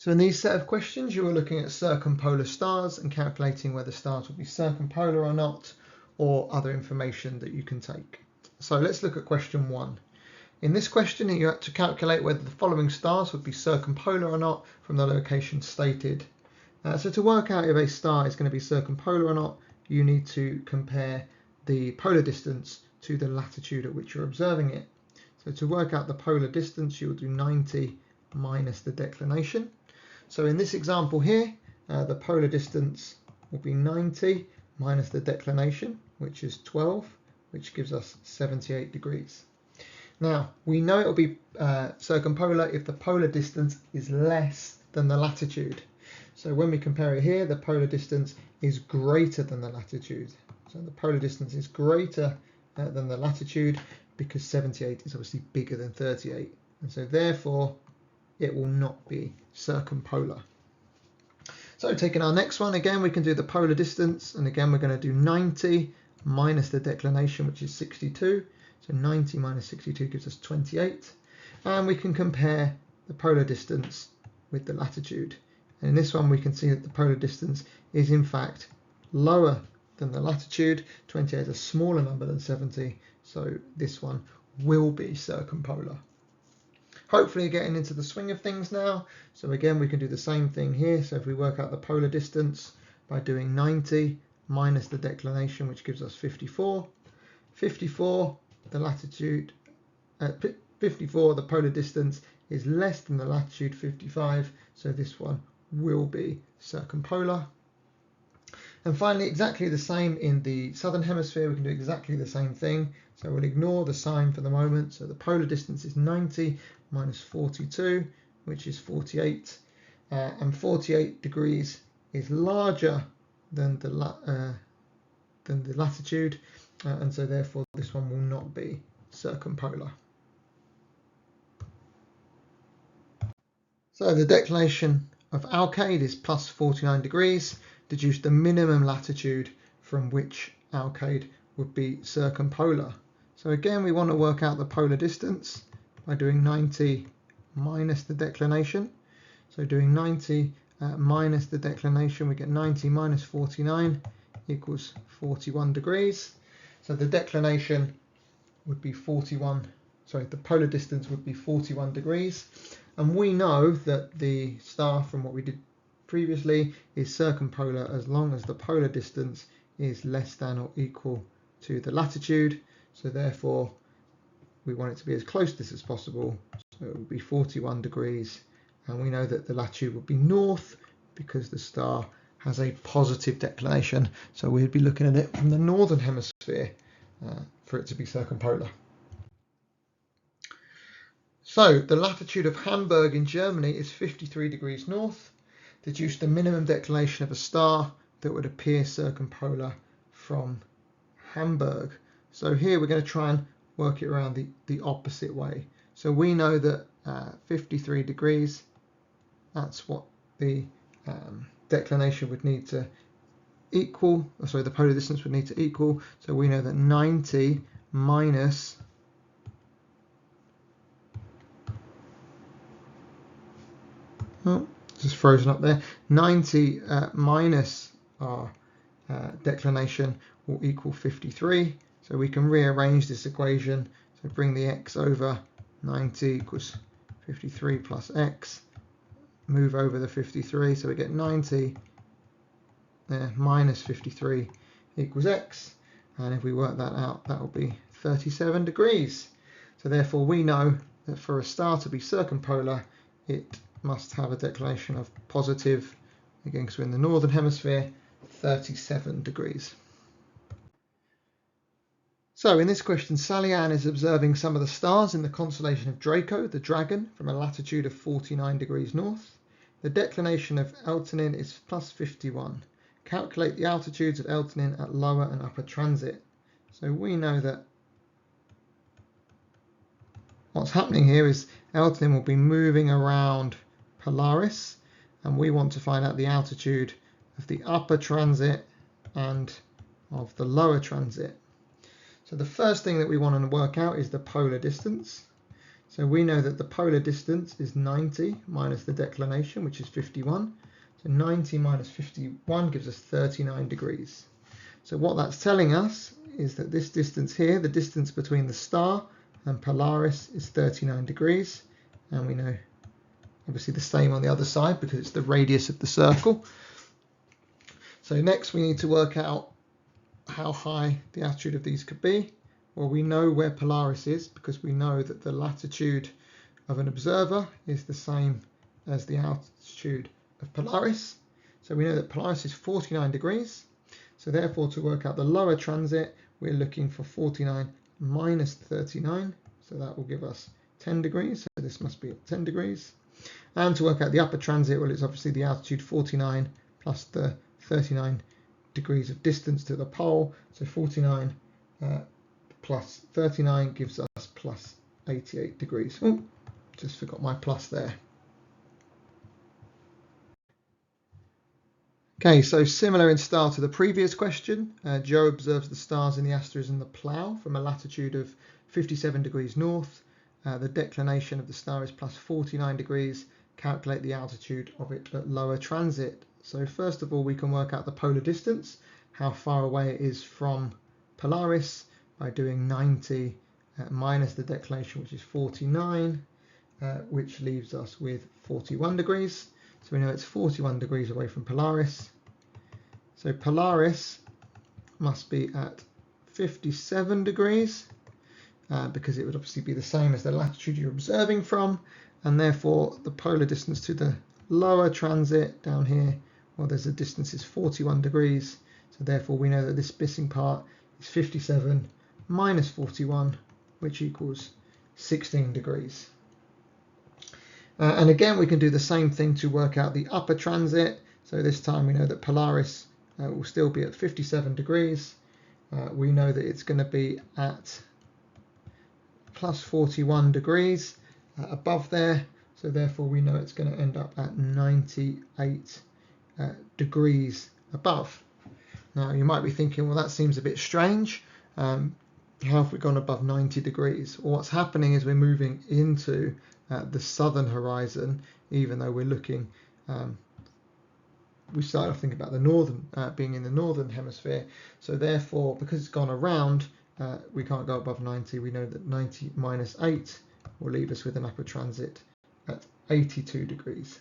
So in these set of questions, you were looking at circumpolar stars and calculating whether stars would be circumpolar or not, or other information that you can take. So let's look at question 1. In this question, you had to calculate whether the following stars would be circumpolar or not from the location stated. So to work out if a star is going to be circumpolar or not, you need to compare the polar distance to the latitude at which you're observing it. So to work out the polar distance, you'll do 90 minus the declination. So in this example here, the polar distance will be 90 minus the declination, which is 12, which gives us 78 degrees. Now, we know it will be circumpolar if the polar distance is less than the latitude. So when we compare it here, the polar distance is greater than the latitude. So the polar distance is greater than the latitude because 78 is obviously bigger than 38. And so therefore, it will not be circumpolar. So taking our next one, again, we can do the polar distance. And again, we're going to do 90 minus the declination, which is 62. So 90 minus 62 gives us 28. And we can compare the polar distance with the latitude. And in this one, we can see that the polar distance is in fact lower than the latitude. 28 is a smaller number than 70. So this one will be circumpolar. Hopefully getting into the swing of things now. So again, we can do the same thing here. So if we work out the polar distance by doing 90 minus the declination, which gives us 54. 54, the latitude, 54, the polar distance is less than the latitude 55. So this one will be circumpolar. And finally, exactly the same in the southern hemisphere. We can do exactly the same thing. So we'll ignore the sign for the moment. So the polar distance is 90 minus 42, which is 48. And 48 degrees is larger than the latitude. And so therefore this one will not be circumpolar. So the declination of Alkaid is plus 49 degrees. Deduce the minimum latitude from which Alkaid would be circumpolar. So again, we want to work out the polar distance by doing 90 minus the declination. So doing 90 minus the declination, we get 90 minus 49 equals 41 degrees. So the declination would be 41, sorry, the polar distance would be 41 degrees. And we know that the star from what we did previously is circumpolar as long as the polar distance is less than or equal to the latitude. So therefore, we want it to be as close to this as possible. So it would be 41 degrees. And we know that the latitude would be north because the star has a positive declination. So we'd be looking at it from the northern hemisphere for it to be circumpolar. So the latitude of Hamburg in Germany is 53 degrees north. Deduce the minimum declination of a star that would appear circumpolar from Hamburg. So here we're going to try and work it around the opposite way. So we know that 53 degrees, that's what the declination would need to equal, sorry, the polar distance would need to equal. So we know that 90 minus just frozen up there. 90 minus our declination will equal 53. So we can rearrange this equation. So bring the x over, 90 equals 53 plus x. Move over the 53, so we get 90 there minus 53 equals x. And if we work that out, that will be 37 degrees. So therefore we know that for a star to be circumpolar, it must have a declination of positive, again because we're in the northern hemisphere, 37 degrees. So in this question, Sally Ann is observing some of the stars in the constellation of Draco, the dragon, from a latitude of 49 degrees north. The declination of Eltanin is plus 51. Calculate the altitudes of Eltanin at lower and upper transit. So we know that what's happening here is Eltanin will be moving around Polaris, and we want to find out the altitude of the upper transit and of the lower transit. So the first thing that we want to work out is the polar distance. So we know that the polar distance is 90 minus the declination, which is 51. So 90 minus 51 gives us 39 degrees. So what that's telling us is that this distance here, the distance between the star and Polaris, is 39 degrees. And we know obviously the same on the other side because it's the radius of the circle. So next we need to work out how high the altitude of these could be. Well, we know where Polaris is because we know that the latitude of an observer is the same as the altitude of Polaris. So we know that Polaris is 49 degrees. So therefore, to work out the lower transit, we're looking for 49 minus 39. So that will give us 10 degrees. So this must be at 10 degrees. And to work out the upper transit, well, it's obviously the altitude 49 plus the 39 degrees of distance to the pole. So 49 plus 39 gives us plus 88 degrees. Oh, just forgot my plus there. Okay, so similar in style to the previous question, Joe observes the stars in the asterism the Plough from a latitude of 57 degrees north. The declination of the star is plus 49 degrees. Calculate the altitude of it at lower transit. So first of all, we can work out the polar distance, how far away it is from Polaris, by doing 90 minus the declination, which is 49, which leaves us with 41 degrees. So we know it's 41 degrees away from Polaris. So Polaris must be at 57 degrees because it would obviously be the same as the latitude you're observing from, and therefore the polar distance to the lower transit down here, well, there's a distance is 41 degrees. So therefore we know that this missing part is 57 minus 41, which equals 16 degrees. And again, we can do the same thing to work out the upper transit. So this time we know that Polaris will still be at 57 degrees. We know that it's going to be at plus 41 degrees above there. So therefore we know it's going to end up at 98 degrees above. Now you might be thinking, well, that seems a bit strange. How have we gone above 90 degrees? Well, what's happening is we're moving into the southern horizon, even though we're looking, we started off thinking about the northern, being in the northern hemisphere. So therefore, because it's gone around, we can't go above 90. We know that 90 minus 8 will leave us with an upper transit at 82 degrees.